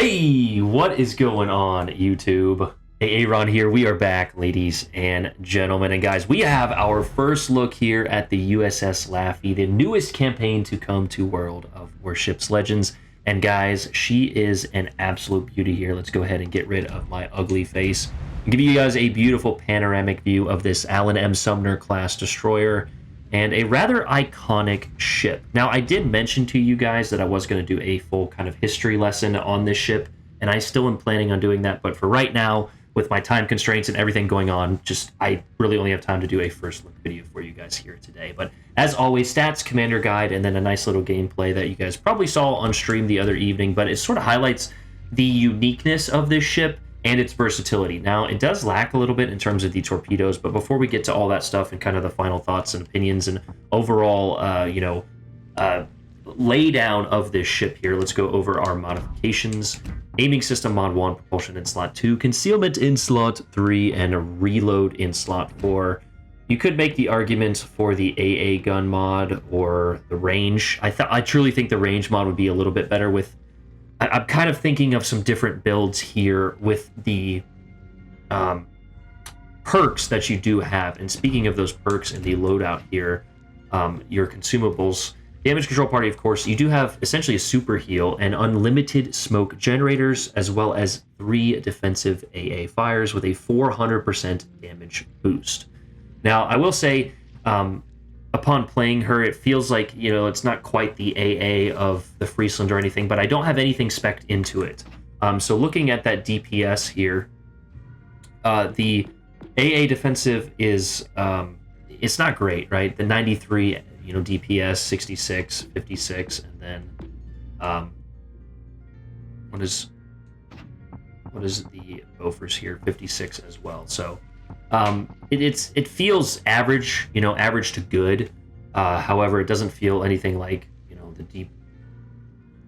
Hey, what is going on, YouTube? Hey, Aaron here. We are back, ladies and gentlemen. And guys, we have our first look here at the USS Laffey, the newest campaign to come to World of Warships Legends. And guys, she is an absolute beauty here. Let's go ahead and get rid of my ugly face and give you guys a beautiful panoramic view of this Allen M. Sumner class destroyer and a rather iconic ship. Now, I did mention to you guys that I was going to do a full kind of history lesson on this ship, and I still am planning on doing that, but for right now, with my time constraints and everything going on, I really only have time to do a first look video for you guys here today. But as always, stats, commander guide, and then a nice little gameplay that you guys probably saw on stream the other evening, but it sort of highlights the uniqueness of this ship and its versatility. Now, it does lack a little bit in terms of the torpedoes, but before we get to all that stuff and kind of the final thoughts and opinions and overall, lay down of this ship here, let's go over our modifications. Aiming system mod 1, propulsion in slot 2, concealment in slot 3, and a reload in slot 4. You could make the argument for the AA gun mod or the range. I truly think the range mod would be a little bit better with... I'm kind of thinking of some different builds here with the perks that you do have. And speaking of those perks in the loadout here, your consumables, damage control party, of course, you do have essentially a super heal and unlimited smoke generators, as well as 3 defensive AA fires with a 400% damage boost. Now, I will say, upon playing her, it feels like, it's not quite the AA of the Friesland or anything, but I don't have anything spec'd into it. So looking at that DPS here, the AA defensive is, it's not great, right? The 93, DPS, 66, 56, and then, what is the Bofors here? 56 as well. So, it feels average, average to good. However, it doesn't feel anything like, the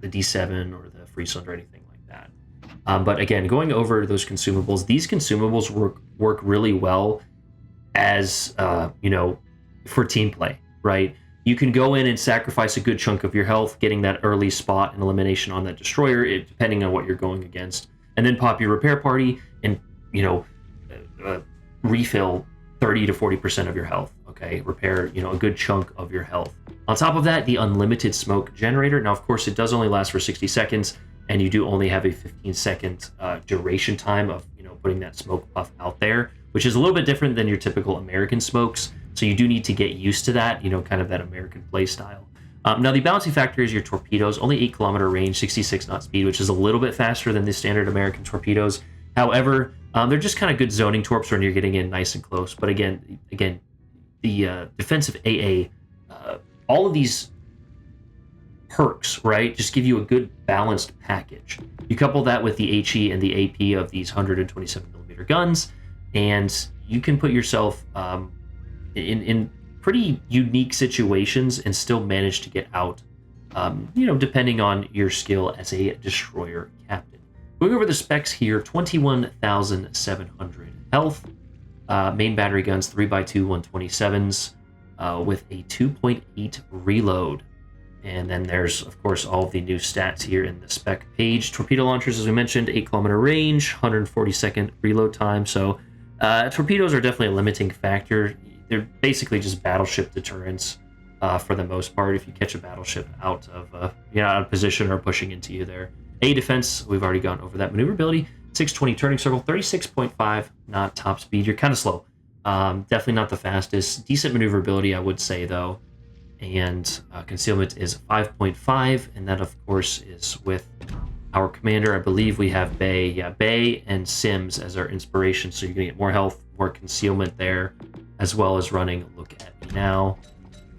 D7 or the Friesland or anything like that. But again, going over those consumables, these consumables work really well as, for team play, right? You can go in and sacrifice a good chunk of your health, getting that early spot and elimination on that destroyer, depending on what you're going against, and then pop your repair party and, refill 30 to 40% of your health. Okay, repair, a good chunk of your health. On top of that, the unlimited smoke generator. Now, of course, it does only last for 60 seconds, and you do only have a 15-second duration time of, putting that smoke puff out there, which is a little bit different than your typical American smokes. So you do need to get used to that, kind of that American play style. Now, the balancing factor is your torpedoes, only 8-kilometer range, 66 knot speed, which is a little bit faster than the standard American torpedoes. However, they're just kind of good zoning torps when you're getting in nice and close. But again, the defensive AA, all of these perks, right, just give you a good balanced package. You couple that with the HE and the AP of these 127mm guns, and you can put yourself in pretty unique situations and still manage to get out, depending on your skill as a destroyer captain. Going over the specs here, 21,700 health, main battery guns, 3x2 127s, with a 2.8 reload. And then there's, of course, all of the new stats here in the spec page. Torpedo launchers, as we mentioned, 8-kilometer range, 140-second reload time. So torpedoes are definitely a limiting factor. They're basically just battleship deterrents for the most part. If you catch a battleship out of position or pushing into you there. A defense, we've already gone over that. Maneuverability, 620 turning circle, 36.5 knot top speed. You're kind of slow. Definitely not the fastest. Decent maneuverability, I would say, though. And concealment is 5.5, and that, of course, is with our commander. I believe we have Bay. Yeah, Bay and Sims as our inspiration, so you're going to get more health, more concealment there, as well as running Look at Me Now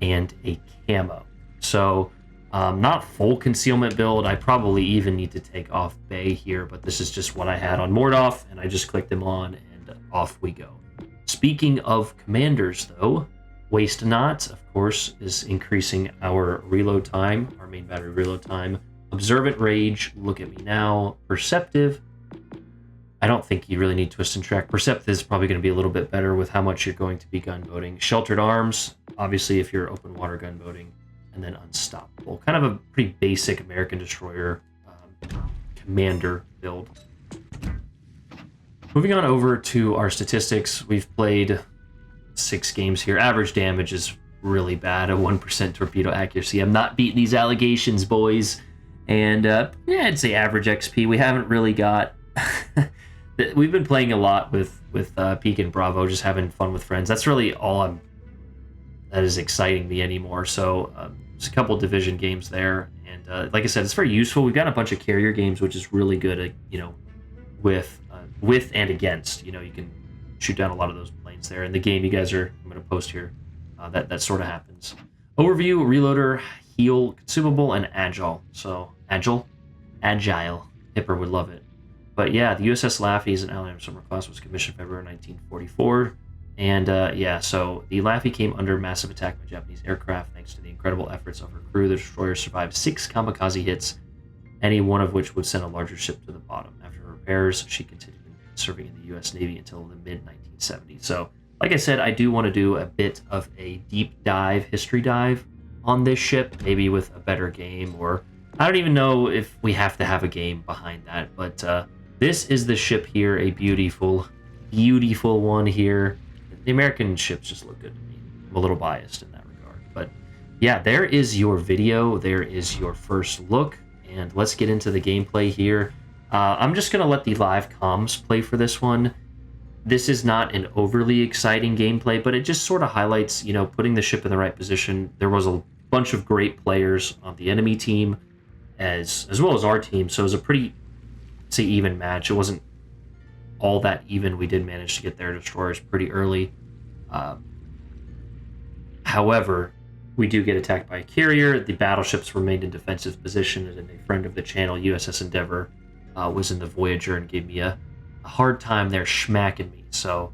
and a camo. So not full concealment build. I probably even need to take off Bay here, but this is just what I had on Mordoff, and I just clicked them on, and off we go. Speaking of commanders, though, Waste Not, of course, is increasing our reload time, our main battery reload time. Observant Rage, Look at Me Now. Perceptive, I don't think you really need Twist and Track. Perceptive is probably going to be a little bit better with how much you're going to be gunboating. Sheltered Arms, obviously if you're open water gunboating. And then Unstoppable. Kind of a pretty basic American destroyer commander build. Moving on over to our statistics, we've played 6 games here. Average damage is really bad, a 1% torpedo accuracy. I'm not beating these allegations, boys. And yeah, I'd say average XP. We haven't really got... We've been playing a lot with Peak and Bravo, just having fun with friends. That's really all that is exciting me anymore. So there's a couple division games there. And like I said, it's very useful. We've got a bunch of carrier games, which is really good at, with and against. You can shoot down a lot of those planes there. And the game you guys I'm going to post here, that sort of happens. Overview, reloader, heal, consumable, and agile. So agile. Hipper would love it. But yeah, the USS Laffey is an Allied summer class, was commissioned February 1944. And yeah, so the Laffey came under massive attack by Japanese aircraft. Thanks to the incredible efforts of her crew, the destroyer survived 6 kamikaze hits, any one of which would send a larger ship to the bottom. After repairs, she continued serving in the U.S. Navy until the mid-1970s. So, like I said, I do want to do a bit of a deep dive, history dive on this ship, maybe with a better game, or I don't even know if we have to have a game behind that, but this is the ship here, a beautiful, beautiful one here. The American ships just look good to me. I'm a little biased in that regard. But yeah, there is your video. There is your first look. And let's get into the gameplay here. I'm just going to let the live comms play for this one. This is not an overly exciting gameplay, but it just sort of highlights, putting the ship in the right position. There was a bunch of great players on the enemy team as well as our team. So it was a pretty, say, even match. It wasn't all that even. We did manage to get their destroyers pretty early. However, we do get attacked by a carrier. The battleships remained in defensive position, and a friend of the channel, USS Endeavor, was in the Voyager and gave me a hard time there, schmacking me. So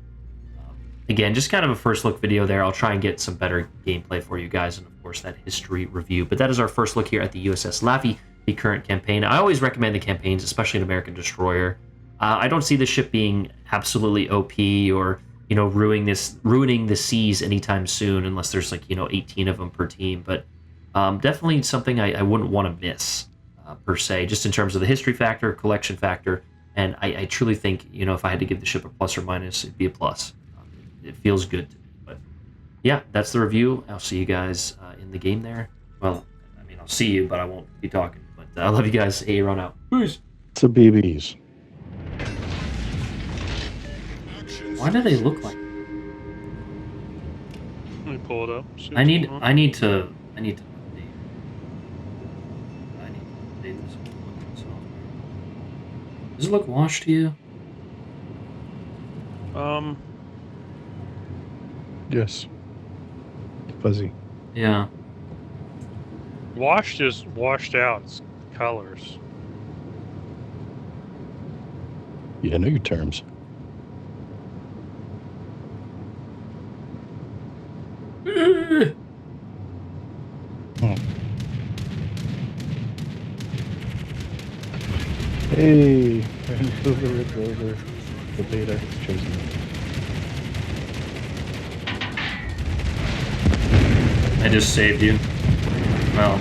again, just kind of a first look video there. I'll try and get some better gameplay for you guys, and of course that history review. But that is our first look here at the USS Laffey, the current campaign. I always recommend the campaigns, especially an American destroyer. I don't see the ship being absolutely OP or ruining the seas anytime soon, unless there's 18 of them per team. But definitely something I wouldn't want to miss per se, just in terms of the history factor, collection factor, and I truly think if I had to give the ship a plus or minus, it'd be a plus. It feels good to me. But yeah, that's the review. I'll see you guys in the game there. Well, I'll see you, but I won't be talking. But I love you guys. Aaron out. Peace. It's a BBs. Why do they look like? Let me pull it up. I need to update this. Does it look washed to you? Yes. Fuzzy. Yeah. Washed is washed out. It's colors. Yeah, know your terms. Hey, it's over. The beta has chosen me. I just saved you. Well,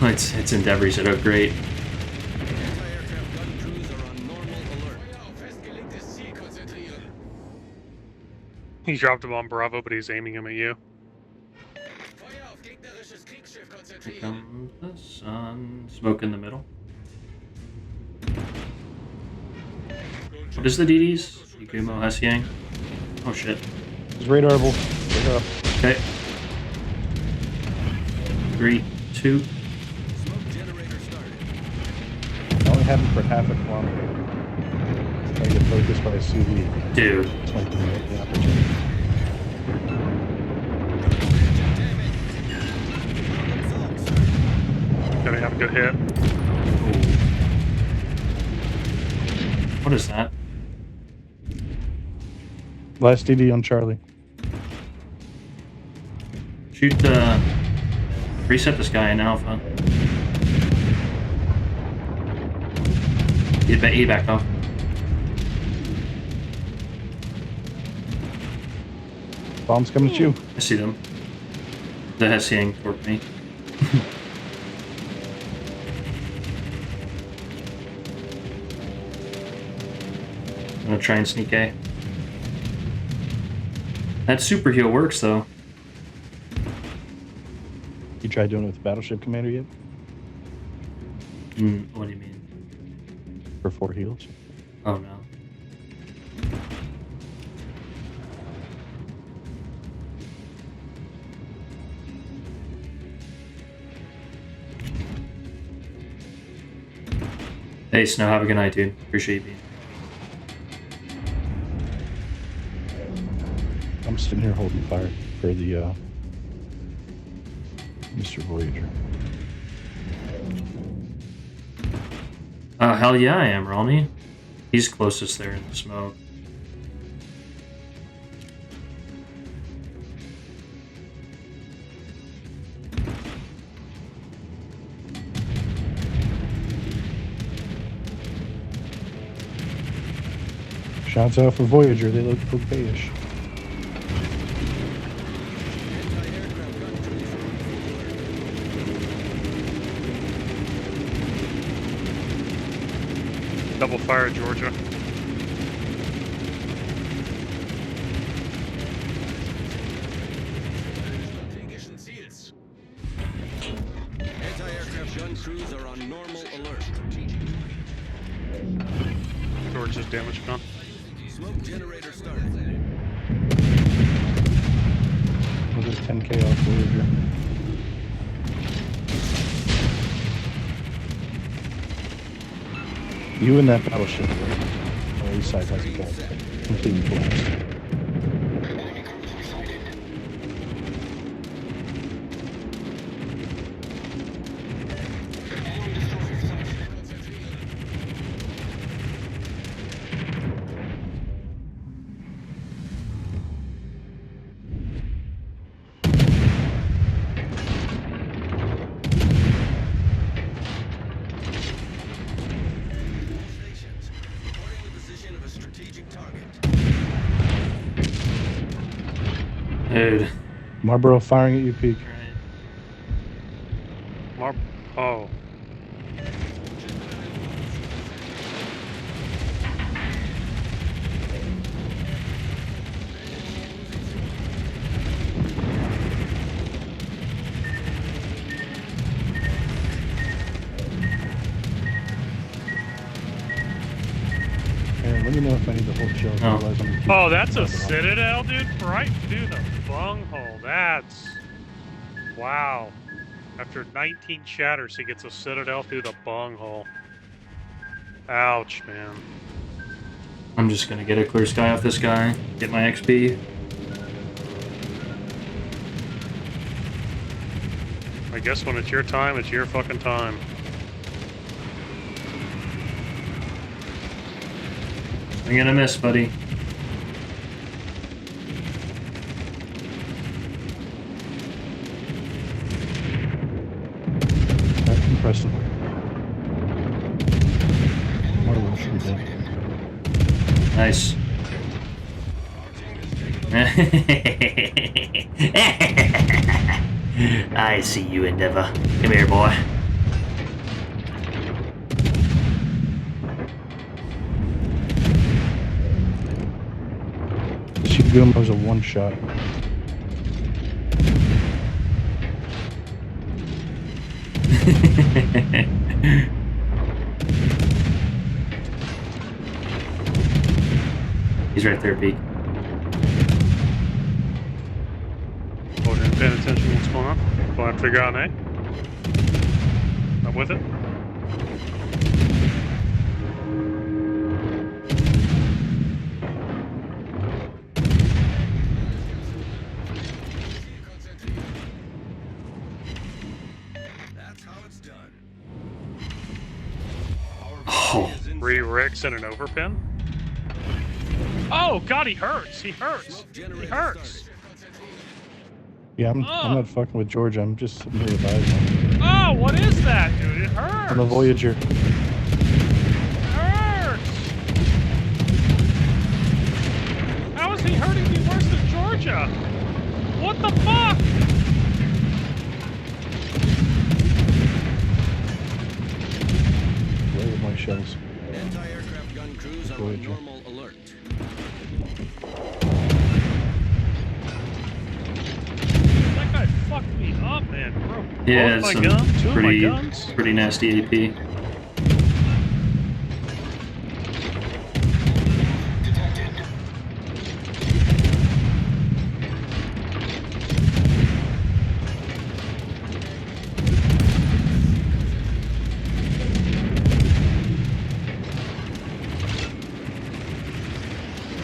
it's Endeavor. He said, "Oh, great." He dropped him on Bravo, but he's aiming him at you. Here comes the sun. Smoke in the middle. What is the DDs? Ikumo, Hesiang? Oh shit. It's radarable. Look up. Okay. 3, 2. I only have him for half a kilometer. I get focused by a CV. Dude. It's like the opportunity. Gonna have a good hit. What is that? Last DD on Charlie. Shoot, reset this guy in Alpha. He backed off. Bombs coming at you. I see them. The Hessian torped me. I'm gonna try and sneak A. That super heal works though. You tried doing it with Battleship Commander yet? What do you mean? For 4 heals? Oh no. Hey Snow, have a good night, dude. Appreciate you being here. I'm sitting here holding fire for the Mr. Voyager. Oh, hell yeah, I am, Ronnie. He's closest there in the smoke. Shouts out for Voyager, they look okayish. Double fire, Georgia. Anti-aircraft gun crews are on normal alert. Georgia's damage gone. Smoke generator started. We'll just 10k off Voyager. You and that battleship, right? Or east side has a gun. Completely collapsed. Reporting the position of a strategic target. Dude. Marlboro firing at you, Peak. Oh. Aaron, let me know if I need to hold shells. Oh. Otherwise I'm gonna keep Oh, that's a jumping off. citadel, dude? Right through the bunghole. That's... Wow. After 19 shatters, he gets a citadel through the bunghole. Ouch, man. I'm just gonna get a clear sky off this guy, get my XP. I guess when it's your time, it's your fucking time. I'm gonna miss, buddy. That's impressive. Marlboro should be dead. Nice. I see you, Endeavor. Come here, boy. The Shiguma was a one-shot. He's right there, Pete. Oh, didn't pay attention to what's going on. Going to figure out an A. I'm with it. That's how it's done. Oh, 3 Ricks and an overpin. Oh, God, he hurts. He hurts. He hurts. Yeah, I'm not fucking with Georgia. I'm just sitting here with eyes on. Oh, what is that, dude? It hurts. I'm a Voyager. It hurts. How is he hurting me worse than Georgia? What the fuck? shells. Anti-aircraft gun crews are on Voyager. normal alert. That guy fucked me up, man. Bro, Yeah, both my some guns, two of my pretty guns. pretty nasty AP.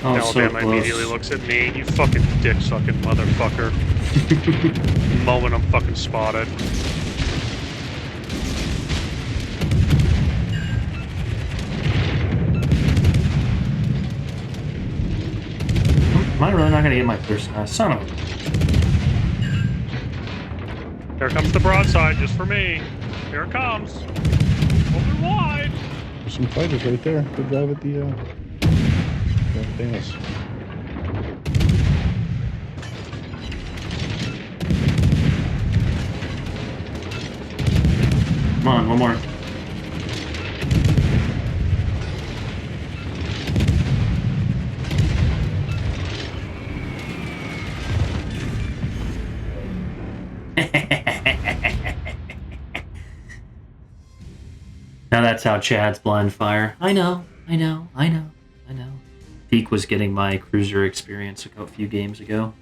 Oh, so Alabama immediately close. looks at me. You fucking dick sucking motherfucker. The moment I'm fucking spotted. Am I really not gonna get my first son of a... Here comes the broadside just for me. Here it comes. Open wide. There's some fighters right there. Good drive at the dance. Come on, one more. Now that's how Chad's blind fire. I know. Peak was getting my cruiser experience a few games ago.